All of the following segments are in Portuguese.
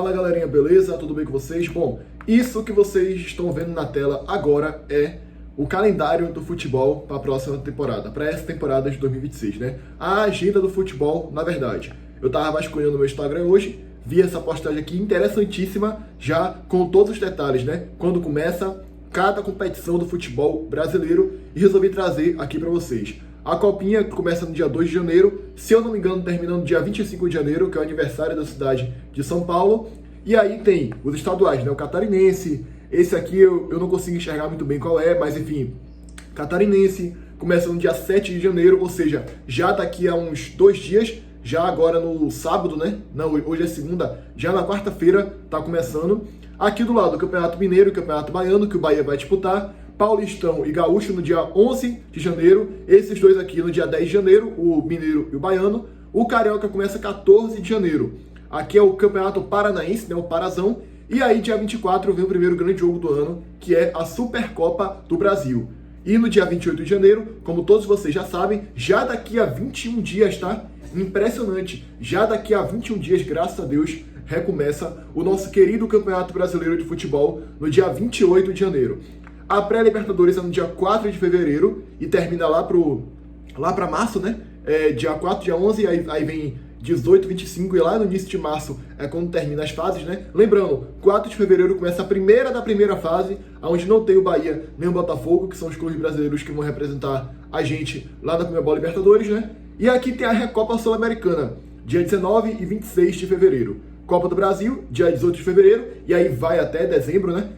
Fala galerinha, beleza? Tudo bem com vocês? Bom, isso que vocês estão vendo na tela agora é o calendário do futebol para a próxima temporada, para essa temporada de 2026, né? A agenda do futebol, na verdade. Eu tava vasculhando no meu Instagram hoje, vi essa postagem aqui interessantíssima, já com todos os detalhes, né? Quando começa cada competição do futebol brasileiro e resolvi trazer aqui para vocês. A Copinha começa no dia 2 de janeiro, se eu não me engano termina no dia 25 de janeiro, que é o aniversário da cidade de São Paulo. E aí tem os estaduais, né? O catarinense, esse aqui eu não consigo enxergar muito bem qual é, mas enfim, catarinense, começa no dia 7 de janeiro, ou seja, já daqui a uns 2 dias, já agora no sábado, né? Não, hoje é segunda, já na quarta-feira tá começando. Aqui do lado, o Campeonato Mineiro e o Campeonato Baiano, que o Bahia vai disputar. Paulistão e Gaúcho no dia 11 de janeiro, esses dois aqui no dia 10 de janeiro, o Mineiro e o Baiano. O Carioca começa 14 de janeiro. Aqui é o Campeonato Paranaense, né, o Parazão. E aí, dia 24, vem o primeiro grande jogo do ano, que é a Supercopa do Brasil. E no dia 28 de janeiro, como todos vocês já sabem, já daqui a 21 dias, tá? Impressionante. Já daqui a 21 dias, graças a Deus, recomeça o nosso querido Campeonato Brasileiro de Futebol no dia 28 de janeiro. A pré-Libertadores é no dia 4 de fevereiro e termina lá para março, né? Dia 4, dia 11, aí vem 18, 25 e lá no início de março é quando termina as fases, né? Lembrando, 4 de fevereiro começa a primeira da primeira fase, onde não tem o Bahia nem o Botafogo, que são os clubes brasileiros que vão representar a gente lá na Conmebol Libertadores, né? E aqui tem a Recopa Sul-Americana, dia 19 e 26 de fevereiro. Copa do Brasil, dia 18 de fevereiro, e aí vai até dezembro, né?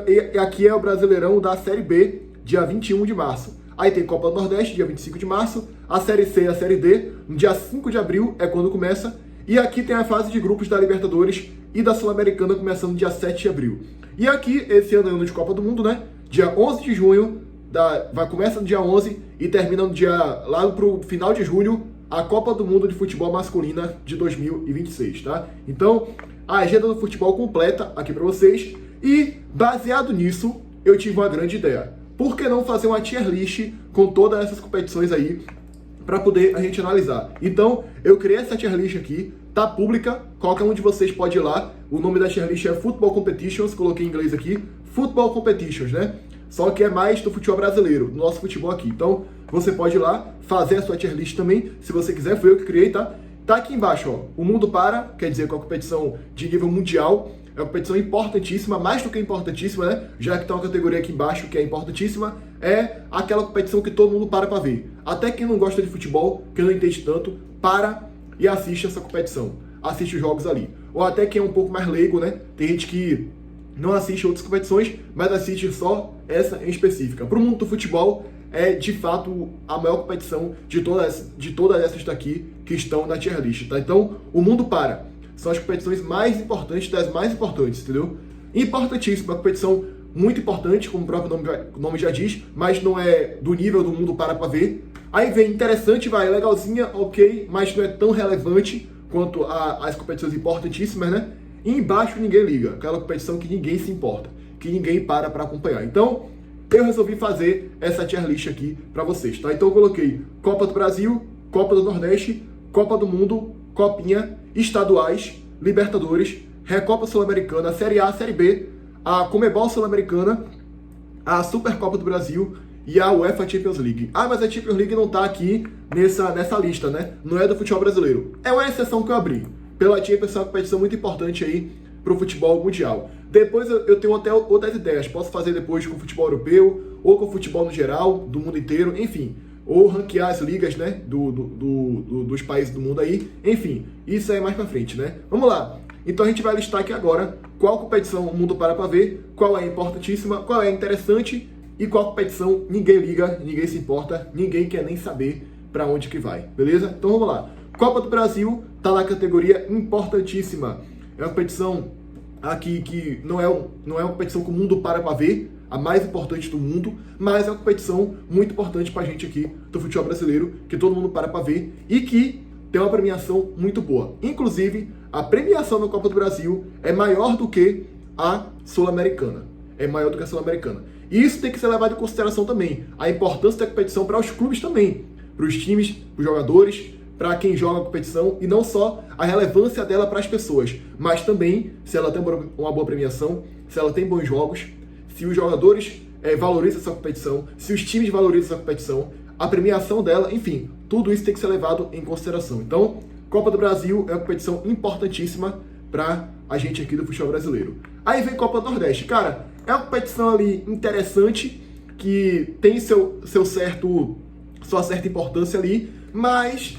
E aqui é o Brasileirão da Série B, dia 21 de março. Aí tem Copa do Nordeste, dia 25 de março. A Série C e a Série D, no dia 5 de abril é quando começa. E aqui tem a fase de grupos da Libertadores e da Sul-Americana, começando no dia 7 de abril. E aqui, esse ano é ano de Copa do Mundo, né? Dia 11 de junho, começa no dia 11 e termina no dia, lá pro final de julho, a Copa do Mundo de Futebol Masculina de 2026, tá? Então, a agenda do futebol completa aqui para vocês. E, baseado nisso, eu tive uma grande ideia. Por que não fazer uma tier list com todas essas competições aí para poder a gente analisar? Então, eu criei essa tier list aqui, tá pública, qualquer um de vocês pode ir lá. O nome da tier list é Football Competitions, coloquei em inglês aqui, Football Competitions, né? Só que é mais do futebol brasileiro, do nosso futebol aqui. Então, você pode ir lá, fazer a sua tier list também, se você quiser, foi eu que criei, tá? Tá aqui embaixo, ó, o Mundo Para, quer dizer, com a competição de nível mundial. É uma competição importantíssima, mais do que importantíssima, né? Já que tem uma categoria aqui embaixo que é importantíssima, é aquela competição que todo mundo para ver. Até quem não gosta de futebol, quem não entende tanto, para e assiste essa competição. Assiste os jogos ali. Ou até quem é um pouco mais leigo, né? Tem gente que não assiste outras competições, mas assiste só essa em específica. Para o mundo do futebol, é de fato a maior competição de todas essas daqui que estão na tier list, tá? Então, o Mundo Para. São as competições mais importantes das mais importantes, entendeu? Importantíssima, uma competição muito importante, como o próprio nome já diz, mas não é do nível do Mundo para ver. Aí vem interessante, vai, legalzinha, ok, mas não é tão relevante quanto as competições importantíssimas, né? E embaixo ninguém liga, aquela competição que ninguém se importa, que ninguém para acompanhar. Então, eu resolvi fazer essa tier list aqui para vocês, tá? Então eu coloquei Copa do Brasil, Copa do Nordeste, Copa do Mundo, Copinha, estaduais, Libertadores, Recopa Sul-Americana, Série A, Série B, a Conmebol Sul-Americana, a Supercopa do Brasil e a UEFA Champions League. Ah, mas a Champions League não tá aqui nessa lista, né? Não é do futebol brasileiro. É uma exceção que eu abri. Pela Champions é uma competição muito importante aí pro futebol mundial. Depois eu tenho até outras ideias. Posso fazer depois com o futebol europeu, ou com o futebol no geral, do mundo inteiro, enfim. Ou ranquear as ligas, né, dos países do mundo aí. Enfim, isso aí mais pra frente, né? Vamos lá. Então a gente vai listar aqui agora qual competição o mundo para ver, qual é importantíssima, qual é interessante e qual competição ninguém liga, ninguém se importa, ninguém quer nem saber pra onde que vai, beleza? Então vamos lá. Copa do Brasil tá na categoria importantíssima. É uma competição aqui que não é uma competição que o mundo para ver, a mais importante do mundo, mas é uma competição muito importante pra gente aqui do futebol brasileiro, que todo mundo para ver e que tem uma premiação muito boa. Inclusive, a premiação da Copa do Brasil é maior do que a Sul-Americana. É maior do que a Sul-Americana. E isso tem que ser levado em consideração também. A importância da competição para os clubes também. Para os times, para os jogadores, para quem joga a competição, e não só a relevância dela para as pessoas, mas também se ela tem uma boa premiação, se ela tem bons jogos, se os jogadores valorizam essa competição, se os times valorizam essa competição, a premiação dela, enfim, tudo isso tem que ser levado em consideração. Então, Copa do Brasil é uma competição importantíssima para a gente aqui do futebol brasileiro. Aí vem Copa do Nordeste. Cara, é uma competição ali interessante, que tem sua certa importância ali, mas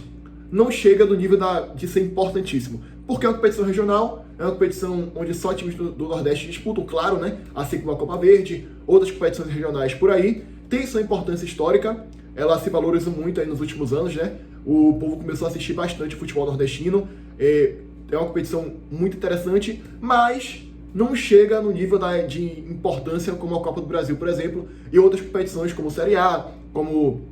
não chega do nível de ser importantíssimo. Porque é uma competição regional, é uma competição onde só times do Nordeste disputam, claro, né? Assim como a Copa Verde, outras competições regionais por aí, tem sua importância histórica, ela se valoriza muito aí nos últimos anos, né? O povo começou a assistir bastante futebol nordestino, é uma competição muito interessante, mas não chega no nível de importância como a Copa do Brasil, por exemplo, e outras competições como Série A, como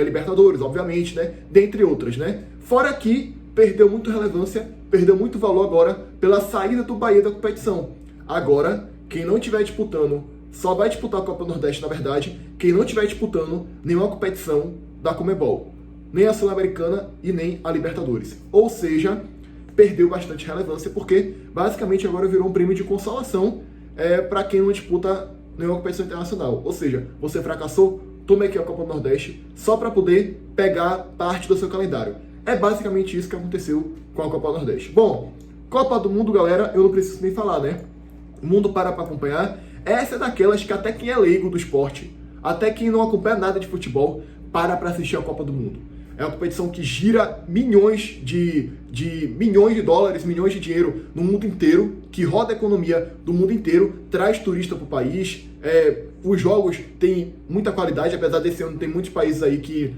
Libertadores, obviamente, né? Dentre outras, né? Fora que perdeu muito relevância, perdeu muito valor agora pela saída do Bahia da competição. Agora, quem não estiver disputando, só vai disputar a Copa do Nordeste, na verdade, quem não estiver disputando nenhuma competição da Conmebol, nem a Sul-Americana e nem a Libertadores. Ou seja, perdeu bastante relevância, porque basicamente agora virou um prêmio de consolação para quem não disputa nenhuma competição internacional. Ou seja, você fracassou, tome aqui a Copa do Nordeste só para poder pegar parte do seu calendário. É basicamente isso que aconteceu com a Copa do Nordeste. Bom, Copa do Mundo, galera, eu não preciso nem falar, né? O mundo para acompanhar. Essa é daquelas que até quem é leigo do esporte, até quem não acompanha nada de futebol, para assistir a Copa do Mundo. É uma competição que gira milhões de dólares, milhões de dinheiro no mundo inteiro, que roda a economia do mundo inteiro, traz turista para o país. Os jogos têm muita qualidade, apesar desse ano tem muitos países aí que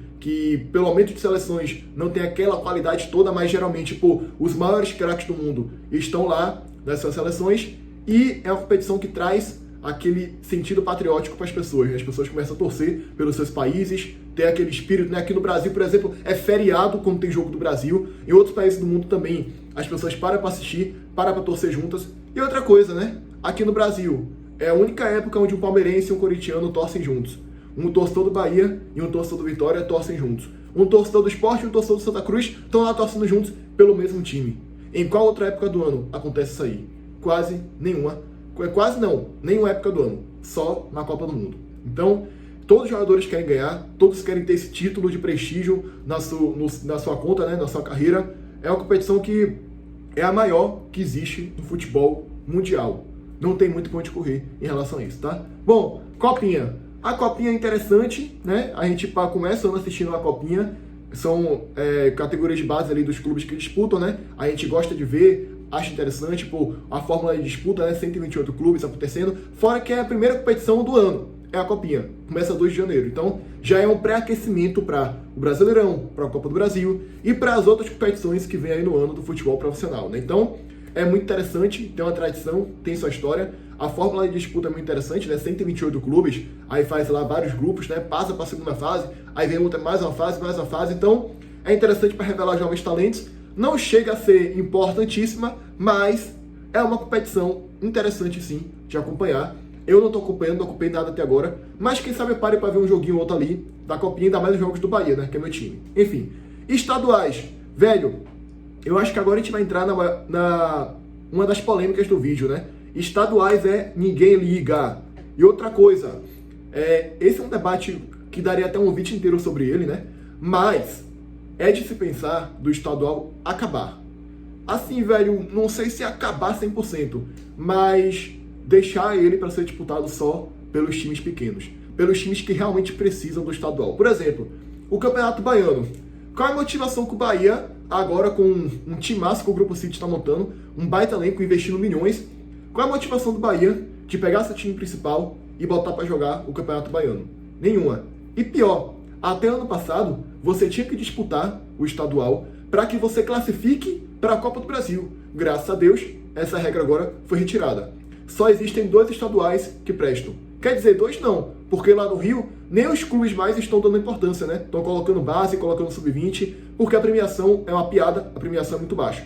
pelo aumento de seleções, não tem aquela qualidade toda, mas geralmente, os maiores craques do mundo estão lá nessas seleções, e é uma competição que traz aquele sentido patriótico para as pessoas. As pessoas começam a torcer pelos seus países, ter aquele espírito, né? Aqui no Brasil, por exemplo, é feriado quando tem jogo do Brasil. Em outros países do mundo também, as pessoas param para assistir, param para torcer juntas. E outra coisa, né? Aqui no Brasil, é a única época onde um palmeirense e um corintiano torcem juntos. Um torcedor do Bahia e um torcedor do Vitória torcem juntos. Um torcedor do Sport e um torcedor do Santa Cruz estão lá torcendo juntos pelo mesmo time. Em qual outra época do ano acontece isso aí? Quase nenhuma. Quase não, nenhuma época do ano, só na Copa do Mundo. Então, todos os jogadores querem ganhar, todos querem ter esse título de prestígio na sua conta, né, na sua carreira. É uma competição que é a maior que existe no futebol mundial. Não tem muito pra onde correr em relação a isso, tá? Bom, Copinha. A Copinha é interessante, né? A gente começa assistindo a Copinha. São categorias de base ali dos clubes que disputam, né? A gente gosta de ver, acho interessante, a fórmula de disputa, né? 128 clubes acontecendo, fora que é a primeira competição do ano, é a Copinha, começa 2 de janeiro, então já é um pré-aquecimento para o Brasileirão, para a Copa do Brasil e para as outras competições que vem aí no ano do futebol profissional, né? Então, é muito interessante, tem uma tradição, tem sua história, a fórmula de disputa é muito interessante, né? 128 clubes, aí faz lá vários grupos, né? Passa para a segunda fase, aí vem mais uma fase, então é interessante para revelar jovens talentos. Não chega a ser importantíssima, mas é uma competição interessante sim de acompanhar. Eu não estou acompanhando, não acompanhei nada até agora, mas quem sabe eu pare para ver um joguinho ou outro ali da Copinha, ainda mais os jogos do Bahia, né, que é meu time. Enfim, estaduais. Velho, eu acho que agora a gente vai entrar uma das polêmicas do vídeo, né? Estaduais ninguém liga. E outra coisa, esse é um debate que daria até um vídeo inteiro sobre ele, né? Mas é de se pensar do estadual acabar. Assim, velho, não sei se acabar 100%, mas deixar ele para ser disputado só pelos times pequenos, pelos times que realmente precisam do estadual. Por exemplo, o Campeonato Baiano. Qual é a motivação que o Bahia, agora com um timaço que o Grupo City está montando, um baita elenco investindo milhões, qual é a motivação do Bahia de pegar seu time principal e botar para jogar o Campeonato Baiano? Nenhuma. E pior, até ano passado, você tinha que disputar o estadual para que você classifique para a Copa do Brasil. Graças a Deus, essa regra agora foi retirada. Só existem 2 estaduais que prestam. Quer dizer, 2 não, porque lá no Rio, nem os clubes mais estão dando importância, né? Estão colocando base, colocando sub-20, porque a premiação é uma piada, a premiação é muito baixa.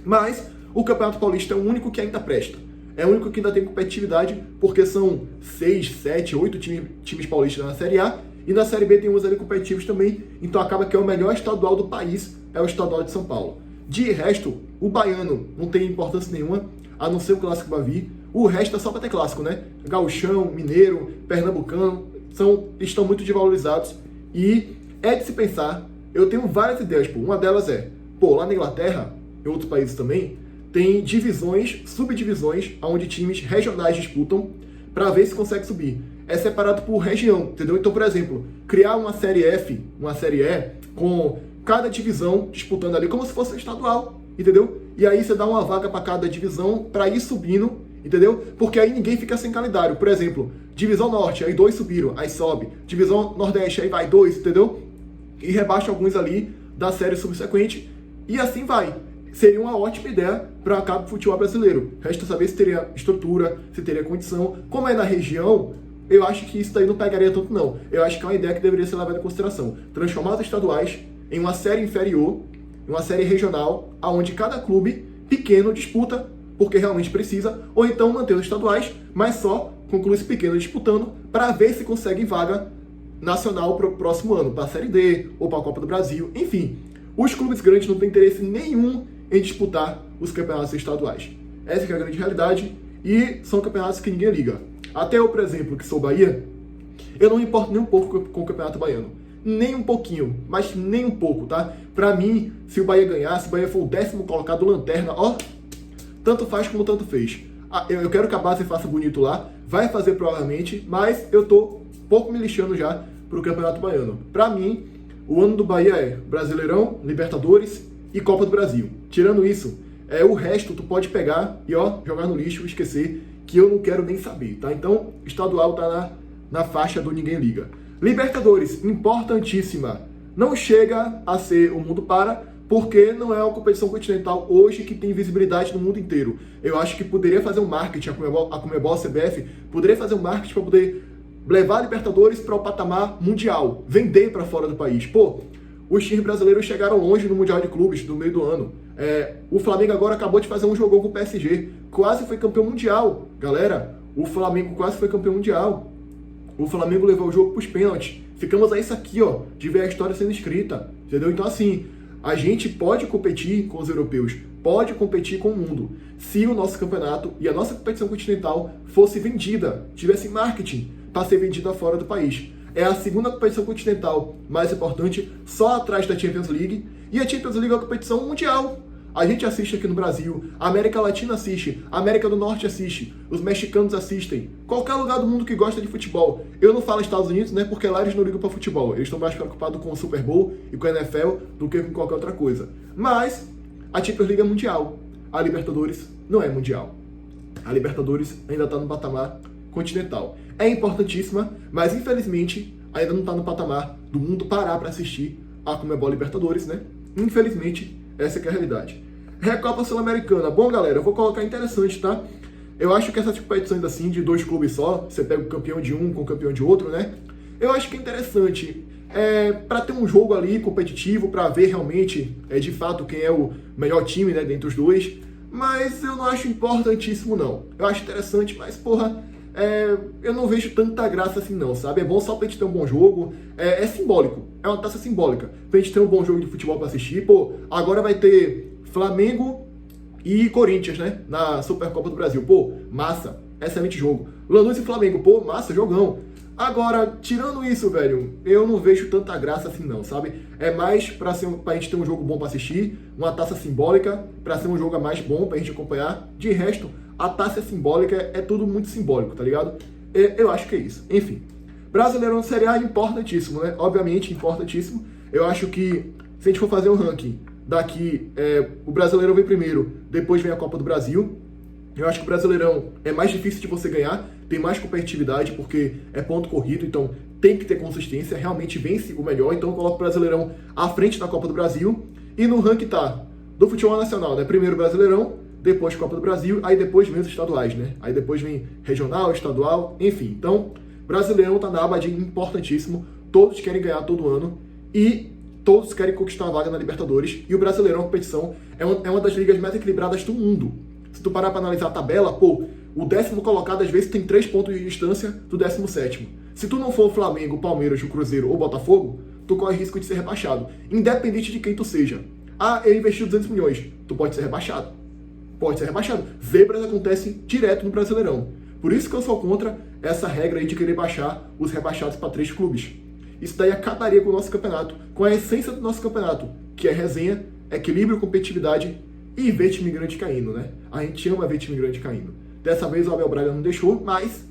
Mas o Campeonato Paulista é o único que ainda presta. É o único que ainda tem competitividade, porque são 6, 7, 8 times paulistas na Série A, E na Série B tem uns ali competitivos também, então acaba que é o melhor estadual do país, é o estadual de São Paulo. De resto, o baiano não tem importância nenhuma, a não ser o Clássico Bavi. O resto é só para ter clássico, né? Gauchão, Mineiro, Pernambucano, estão muito desvalorizados. E é de se pensar, eu tenho várias ideias, pô. Uma delas é, pô, lá na Inglaterra, em outros países também, tem divisões, subdivisões, onde times regionais disputam para ver se consegue subir. É separado por região, entendeu? Então, por exemplo, criar uma série F, uma série E, com cada divisão disputando ali como se fosse um estadual, entendeu? E aí você dá uma vaga para cada divisão para ir subindo, entendeu? Porque aí ninguém fica sem calendário. Por exemplo, divisão norte, aí 2 subiram, aí sobe. Divisão nordeste, aí vai 2, entendeu? E rebaixa alguns ali da série subsequente e assim vai. Seria uma ótima ideia para o futebol brasileiro. Resta saber se teria estrutura, se teria condição. Como é na região, eu acho que isso daí não pegaria tanto não. Eu acho que é uma ideia que deveria ser levada em consideração. Transformar os estaduais em uma série inferior, em uma série regional, onde cada clube pequeno disputa porque realmente precisa, ou então manter os estaduais, mas só com clubes pequenos disputando para ver se consegue vaga nacional para o próximo ano, para a Série D ou para a Copa do Brasil. Enfim, os clubes grandes não têm interesse nenhum em disputar os campeonatos estaduais. Essa que é a grande realidade e são campeonatos que ninguém liga. Até eu, por exemplo, que sou Bahia, eu não me importo nem um pouco com o campeonato baiano. Nem um pouquinho, mas nem um pouco, tá? Pra mim, se o Bahia ganhar, se o Bahia for o 10º colocado lanterna, ó, tanto faz como tanto fez. Eu quero que a base faça bonito lá, vai fazer provavelmente, mas eu tô pouco me lixando já pro campeonato baiano. Pra mim, o ano do Bahia é Brasileirão, Libertadores e Copa do Brasil. Tirando isso, o resto tu pode pegar e ó, jogar no lixo, esquecer, que eu não quero nem saber, tá? Então, estadual tá na faixa do ninguém liga. Libertadores, importantíssima. Não chega a ser o mundo para, porque não é uma competição continental hoje que tem visibilidade no mundo inteiro. Eu acho que poderia fazer um marketing, a Conmebol, a CBF, poderia fazer um marketing para poder levar a Libertadores para o patamar mundial, vender para fora do país. Pô, os times brasileiros chegaram longe no Mundial de Clubes do meio do ano. O Flamengo agora acabou de fazer um jogão com o PSG, quase foi campeão mundial. Galera, o Flamengo quase foi campeão mundial. O Flamengo levou o jogo para os pênaltis. Ficamos a isso aqui, ó, de ver a história sendo escrita, entendeu? Então, assim, a gente pode competir com os europeus, pode competir com o mundo, se o nosso campeonato e a nossa competição continental fosse vendida, tivesse marketing para ser vendida fora do país. É a segunda competição continental mais importante, só atrás da Champions League, e a Champions League é uma competição mundial. A gente assiste aqui no Brasil, a América Latina assiste, a América do Norte assiste, os mexicanos assistem, qualquer lugar do mundo que gosta de futebol. Eu não falo Estados Unidos, né, porque lá eles não ligam para futebol, eles estão mais preocupados com o Super Bowl e com a NFL do que com qualquer outra coisa. Mas a Champions League é mundial, a Libertadores não é mundial. A Libertadores ainda está no patamar continental. É importantíssima, mas infelizmente ainda não está no patamar do mundo parar para assistir a Conmebol Libertadores, né? Infelizmente, essa que é a realidade. Recopa Sul-Americana. Bom, galera, eu vou colocar interessante, tá? Eu acho que essas competições assim, de 2 clubes só, você pega o campeão de um com o campeão de outro, né? Eu acho que é interessante. Para ter um jogo ali competitivo, para ver realmente, de fato, quem é o melhor time, né, dentre os dois. Mas eu não acho importantíssimo, não. Eu acho interessante, mas, porra, eu não vejo tanta graça assim, não, sabe? É bom só pra gente ter um bom jogo. É simbólico. É uma taça simbólica. Pra gente ter um bom jogo de futebol pra assistir. Pô, agora vai ter Flamengo e Corinthians, né? Na Supercopa do Brasil. Pô, massa. Excelente jogo. Lanús e Flamengo. Pô, massa, jogão. Agora, tirando isso, velho, eu não vejo tanta graça assim não, sabe? É mais pra gente ter um jogo bom pra assistir, uma taça simbólica, pra ser um jogo mais bom pra gente acompanhar. De resto, a taça simbólica é tudo muito simbólico, tá ligado? Eu acho que é isso. Enfim, Brasileirão Série A é importantíssimo, né? Obviamente, importantíssimo. Eu acho que, se a gente for fazer um ranking, daqui, o Brasileirão vem primeiro, depois vem a Copa do Brasil. Eu acho que o Brasileirão é mais difícil de você ganhar, tem mais competitividade, porque é ponto corrido, então tem que ter consistência, realmente vence o melhor, então eu coloco o Brasileirão à frente da Copa do Brasil, e no ranking tá do futebol nacional, né? Primeiro Brasileirão, depois Copa do Brasil, aí depois vem os estaduais, né? Aí depois vem regional, estadual, enfim. Então, Brasileirão tá na aba de importantíssimo, todos querem ganhar todo ano, e todos querem conquistar uma vaga na Libertadores, e o Brasileirão, a competição, é uma das ligas mais equilibradas do mundo. Se tu parar para analisar a tabela, pô, o 10º colocado às vezes tem 3 pontos de distância do 17º. Se tu não for o Flamengo, o Palmeiras, o Cruzeiro ou o Botafogo, tu corre risco de ser rebaixado, independente de quem tu seja. Ah, eu investi 200 milhões, tu pode ser rebaixado. Pode ser rebaixado. Zebras acontece direto no Brasileirão. Por isso que eu sou contra essa regra aí de querer baixar os rebaixados para 3 clubes. Isso daí acabaria com o nosso campeonato, com a essência do nosso campeonato, que é resenha, equilíbrio, competitividade e ver time grande caindo, né? A gente ama ver time grande caindo. Dessa vez o Abel Braga não deixou, mas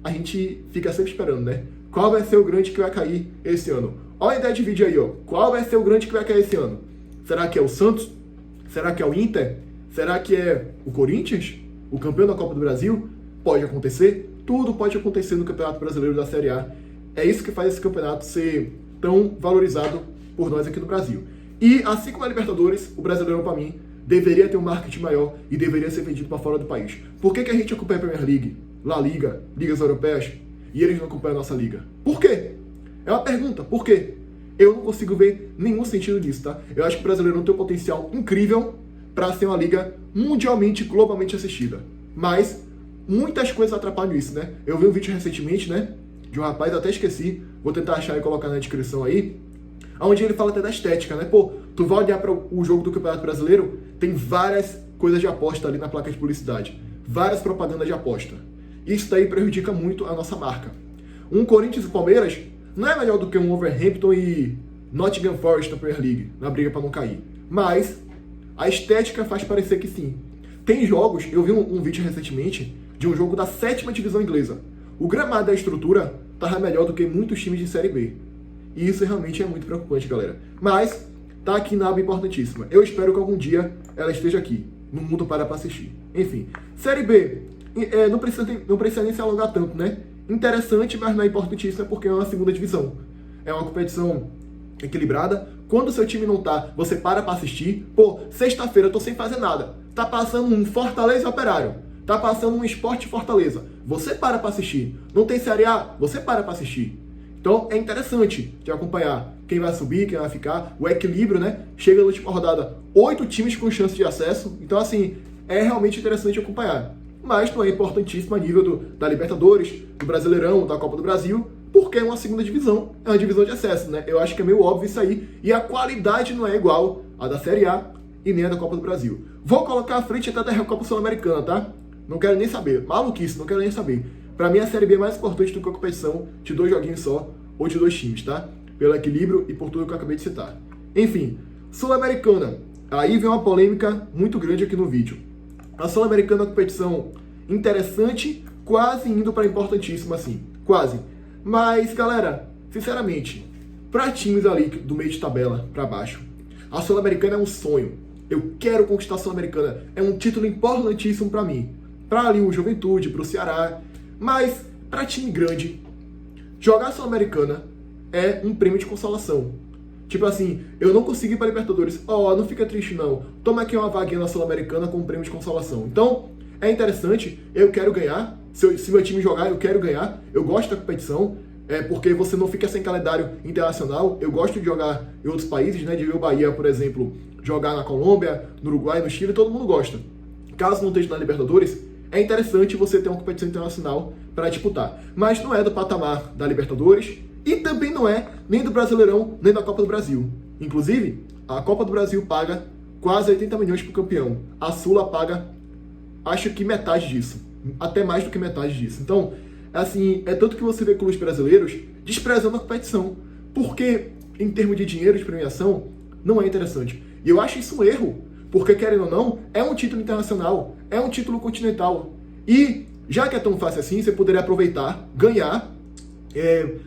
a gente fica sempre esperando, né? Qual vai ser o grande que vai cair esse ano? Olha a ideia de vídeo aí, ó. Qual vai ser o grande que vai cair esse ano? Será que é o Santos? Será que é o Inter? Será que é o Corinthians? O campeão da Copa do Brasil? Pode acontecer. Tudo pode acontecer no Campeonato Brasileiro da Série A. É isso que faz esse campeonato ser tão valorizado por nós aqui no Brasil. E, assim como a Libertadores, o Brasileirão, para mim, deveria ter um marketing maior e deveria ser vendido para fora do país. Por que a gente acompanha a Premier League, La Liga, ligas europeias, e eles não acompanham a nossa liga? Por quê? É uma pergunta. Por quê? Eu não consigo ver nenhum sentido nisso, tá? Eu acho que o Brasileirão tem um potencial incrível para ser uma liga mundialmente, globalmente assistida. Mas muitas coisas atrapalham isso, né? Eu vi um vídeo recentemente, né, de um rapaz, até esqueci, vou tentar achar e colocar na descrição aí, onde ele fala até da estética, né? Pô, tu vai olhar para o jogo do Campeonato Brasileiro, tem várias coisas de aposta ali na placa de publicidade, várias propagandas de aposta. Isso daí prejudica muito a nossa marca. Um Corinthians e Palmeiras não é melhor do que um Wolverhampton e Nottingham Forest na Premier League, na briga para não cair. Mas a estética faz parecer que sim. Tem jogos, eu vi um vídeo recentemente de um jogo da 7ª divisão inglesa. O gramado da estrutura estava melhor do que muitos times de Série B. E isso realmente é muito preocupante, galera. Mas tá aqui na aba importantíssima. Eu espero que algum dia ela esteja aqui, no mundo para assistir. Enfim, Série B, não precisa nem se alongar tanto, né? Interessante, mas não é importantíssima porque é uma 2ª divisão. É uma competição equilibrada. Quando o seu time não tá, você para assistir. Pô, sexta-feira eu tô sem fazer nada. Tá passando um Fortaleza Operário. Tá passando um Sport Fortaleza. Você para assistir. Não tem Série A? Você para assistir. Então é interessante de acompanhar quem vai subir, quem vai ficar, o equilíbrio, né? Chega na última rodada, 8 times com chance de acesso. Então, assim, é realmente interessante acompanhar. Mas não é importantíssimo a nível da Libertadores, do Brasileirão, da Copa do Brasil, porque é uma 2ª divisão, é uma divisão de acesso, né? Eu acho que é meio óbvio isso aí. E a qualidade não é igual à da Série A e nem a da Copa do Brasil. Vou colocar à frente até da Recopa Sul-Americana, tá? Não quero nem saber. Maluquice, não quero nem saber. Pra mim, a Série B é mais importante do que a competição de 2 joguinhos só, ou de 2 times, tá? Pelo equilíbrio e por tudo que eu acabei de citar. Enfim, Sul-Americana. Aí vem uma polêmica muito grande aqui no vídeo. A Sul-Americana é uma competição interessante, quase indo para importantíssima, assim. Quase. Mas, galera, sinceramente, para times ali do meio de tabela para baixo, a Sul-Americana é um sonho. Eu quero conquistar a Sul-Americana. É um título importantíssimo para mim. Para ali o Juventude, para o Ceará. Mas, para time grande, jogar a Sul-Americana é um prêmio de consolação. Tipo assim, eu não consigo ir para Libertadores. Não fica triste não. Toma aqui uma vaguinha na Sul-Americana com um prêmio de consolação. Então, é interessante. Eu quero ganhar. Se meu time jogar, eu quero ganhar. Eu gosto da competição. Porque você não fica sem calendário internacional. Eu gosto de jogar em outros países, né? De ver o Bahia, por exemplo, jogar na Colômbia, no Uruguai, no Chile. Todo mundo gosta. Caso não esteja na Libertadores, é interessante você ter uma competição internacional para disputar. Mas não é do patamar da Libertadores e também não é nem do Brasileirão, nem da Copa do Brasil. Inclusive, a Copa do Brasil paga quase 80 milhões para o campeão. A Sula paga, acho que metade disso. Até mais do que metade disso. Então, assim, é tanto que você vê clubes brasileiros desprezando a competição. Porque, em termos de dinheiro, de premiação, não é interessante. E eu acho isso um erro. Porque, querendo ou não, é um título internacional, é um título continental. E, já que é tão fácil assim, você poderia aproveitar, ganhar,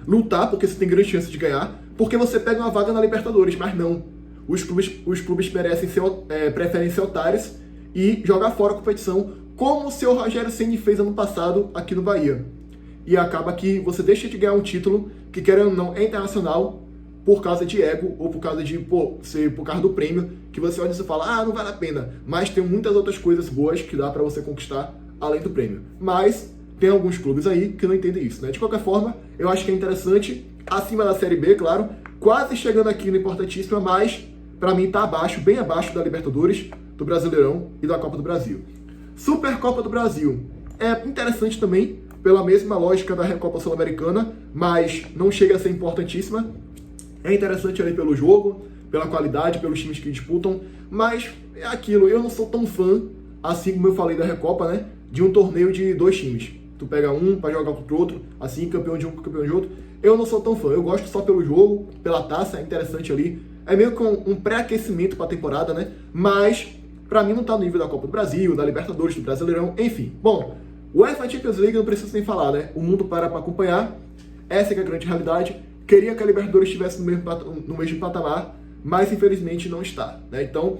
lutar, porque você tem grande chance de ganhar, porque você pega uma vaga na Libertadores, mas não. Os clubes preferem ser otários e jogar fora a competição, como o seu Rogério Ceni fez ano passado aqui no Bahia. E acaba que você deixa de ganhar um título que, querendo ou não, é internacional, por causa de ego, ou por causa de, por causa do prêmio, que você olha e você fala, não vale a pena. Mas tem muitas outras coisas boas que dá pra você conquistar além do prêmio. Mas tem alguns clubes aí que não entendem isso, né? De qualquer forma, eu acho que é interessante, acima da Série B, claro, quase chegando aqui no importantíssimo, mas pra mim tá abaixo, bem abaixo da Libertadores, do Brasileirão e da Copa do Brasil. Supercopa do Brasil é interessante também, pela mesma lógica da Recopa Sul-Americana, mas não chega a ser importantíssima. É interessante ali pelo jogo, pela qualidade, pelos times que disputam, mas é aquilo, eu não sou tão fã, assim como eu falei da Recopa, né, de um torneio de 2 times. Tu pega um para jogar contra o outro, assim, campeão de um, campeão de outro. Eu não sou tão fã, eu gosto só pelo jogo, pela taça, é interessante ali. É meio que um pré-aquecimento para a temporada, né, mas pra mim não tá no nível da Copa do Brasil, da Libertadores, do Brasileirão, enfim. Bom, o UEFA Champions League não preciso nem falar, né, o mundo para acompanhar, essa é a grande realidade. Queria que a Libertadores estivesse no mesmo patamar, mas infelizmente não está, né? Então,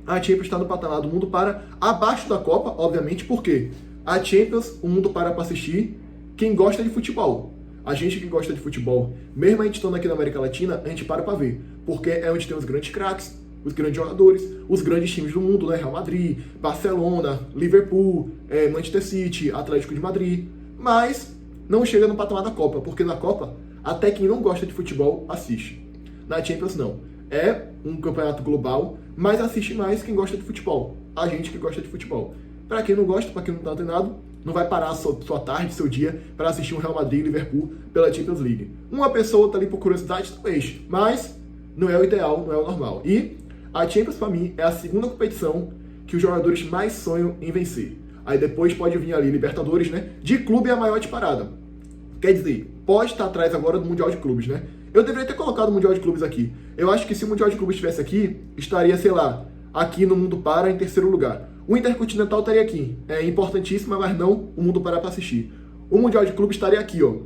a Champions está no patamar do mundo para abaixo da Copa, obviamente, porque a Champions, o mundo para assistir quem gosta de futebol. A gente que gosta de futebol, mesmo a gente estando aqui na América Latina, a gente para ver, porque é onde tem os grandes craques, os grandes jogadores, os grandes times do mundo, né? Real Madrid, Barcelona, Liverpool, Manchester City, Atlético de Madrid, mas não chega no patamar da Copa, porque na Copa, até quem não gosta de futebol assiste. Na Champions, não. É um campeonato global, mas assiste mais quem gosta de futebol. A gente que gosta de futebol. Para quem não gosta, para quem não está treinado, não vai parar a sua tarde, seu dia, para assistir um Real Madrid e Liverpool pela Champions League. Uma pessoa está ali por curiosidade, talvez, mas não é o ideal, não é o normal. E a Champions, para mim, é a segunda competição que os jogadores mais sonham em vencer. Aí depois pode vir ali Libertadores, né? De clube é a maior disparada. Quer dizer, pode estar atrás agora do Mundial de Clubes, né? Eu deveria ter colocado o Mundial de Clubes aqui. Eu acho que se o Mundial de Clubes estivesse aqui, estaria, sei lá, aqui no Mundo Para em terceiro lugar. O Intercontinental estaria aqui. É importantíssima, mas não o Mundo Para assistir. O Mundial de Clubes estaria aqui, ó,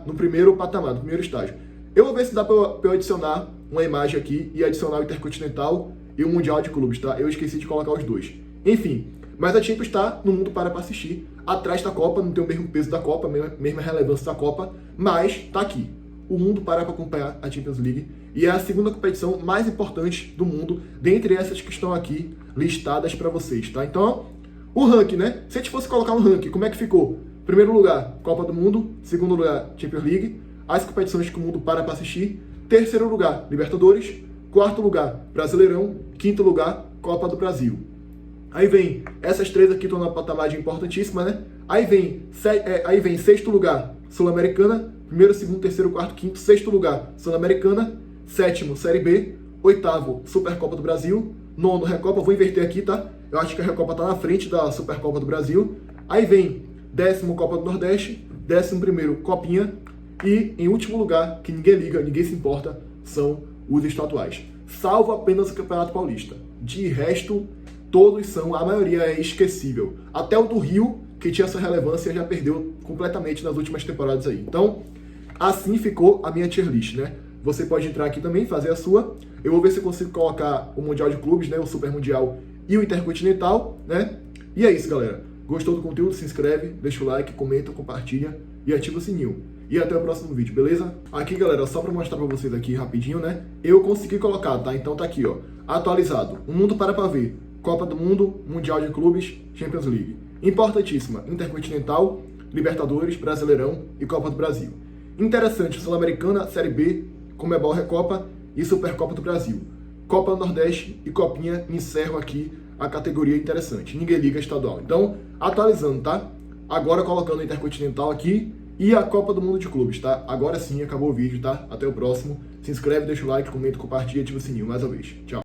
no primeiro patamar, no primeiro estágio. Eu vou ver se dá pra eu adicionar uma imagem aqui e adicionar o Intercontinental e o Mundial de Clubes, tá? Eu esqueci de colocar os dois. Enfim, mas a Champions está no Mundo para assistir. Atrás da Copa, não tem o mesmo peso da Copa, a mesma relevância da Copa, mas tá aqui. O mundo para acompanhar a Champions League e é a segunda competição mais importante do mundo, dentre essas que estão aqui listadas para vocês, tá? Então, o ranking, né? Se a gente fosse colocar um ranking, como é que ficou? Primeiro lugar, Copa do Mundo. Segundo lugar, Champions League. As competições que o mundo para assistir. Terceiro lugar, Libertadores. Quarto lugar, Brasileirão. Quinto lugar, Copa do Brasil. Aí vem, essas três aqui estão na patamar de importantíssima, né? Aí vem sexto lugar, Sul-Americana. Primeiro, segundo, terceiro, quarto, quinto. Sexto lugar, Sul-Americana. Sétimo, Série B. Oitavo, Supercopa do Brasil. Nono, Recopa. Vou inverter aqui, tá? Eu acho que a Recopa tá na frente da Supercopa do Brasil. Aí vem décimo, Copa do Nordeste. 11º, Copinha. E, em último lugar, que ninguém liga, ninguém se importa, são os estaduais. Salvo apenas o Campeonato Paulista. De resto, todos são, a maioria é esquecível. Até o do Rio, que tinha essa relevância, já perdeu completamente nas últimas temporadas aí. Então, assim ficou a minha tier list, né? Você pode entrar aqui também, fazer a sua. Eu vou ver se eu consigo colocar o Mundial de Clubes, né? O Super Mundial e o Intercontinental, né? E é isso, galera. Gostou do conteúdo? Se inscreve, deixa o like, comenta, compartilha e ativa o sininho. E até o próximo vídeo, beleza? Aqui, galera, só pra mostrar pra vocês aqui rapidinho, né? Eu consegui colocar, tá? Então tá aqui, ó. Atualizado. O mundo para ver. Copa do Mundo, Mundial de Clubes, Champions League. Importantíssima. Intercontinental, Libertadores, Brasileirão e Copa do Brasil. Interessante. Sul-Americana, Série B, Conmebol Recopa e Supercopa do Brasil. Copa do Nordeste e Copinha encerram aqui a categoria interessante. Ninguém liga estadual. Então, atualizando, tá? Agora colocando o Intercontinental aqui e a Copa do Mundo de Clubes, tá? Agora sim, acabou o vídeo, tá? Até o próximo. Se inscreve, deixa o like, comenta, compartilha e ativa o sininho mais uma vez. Tchau.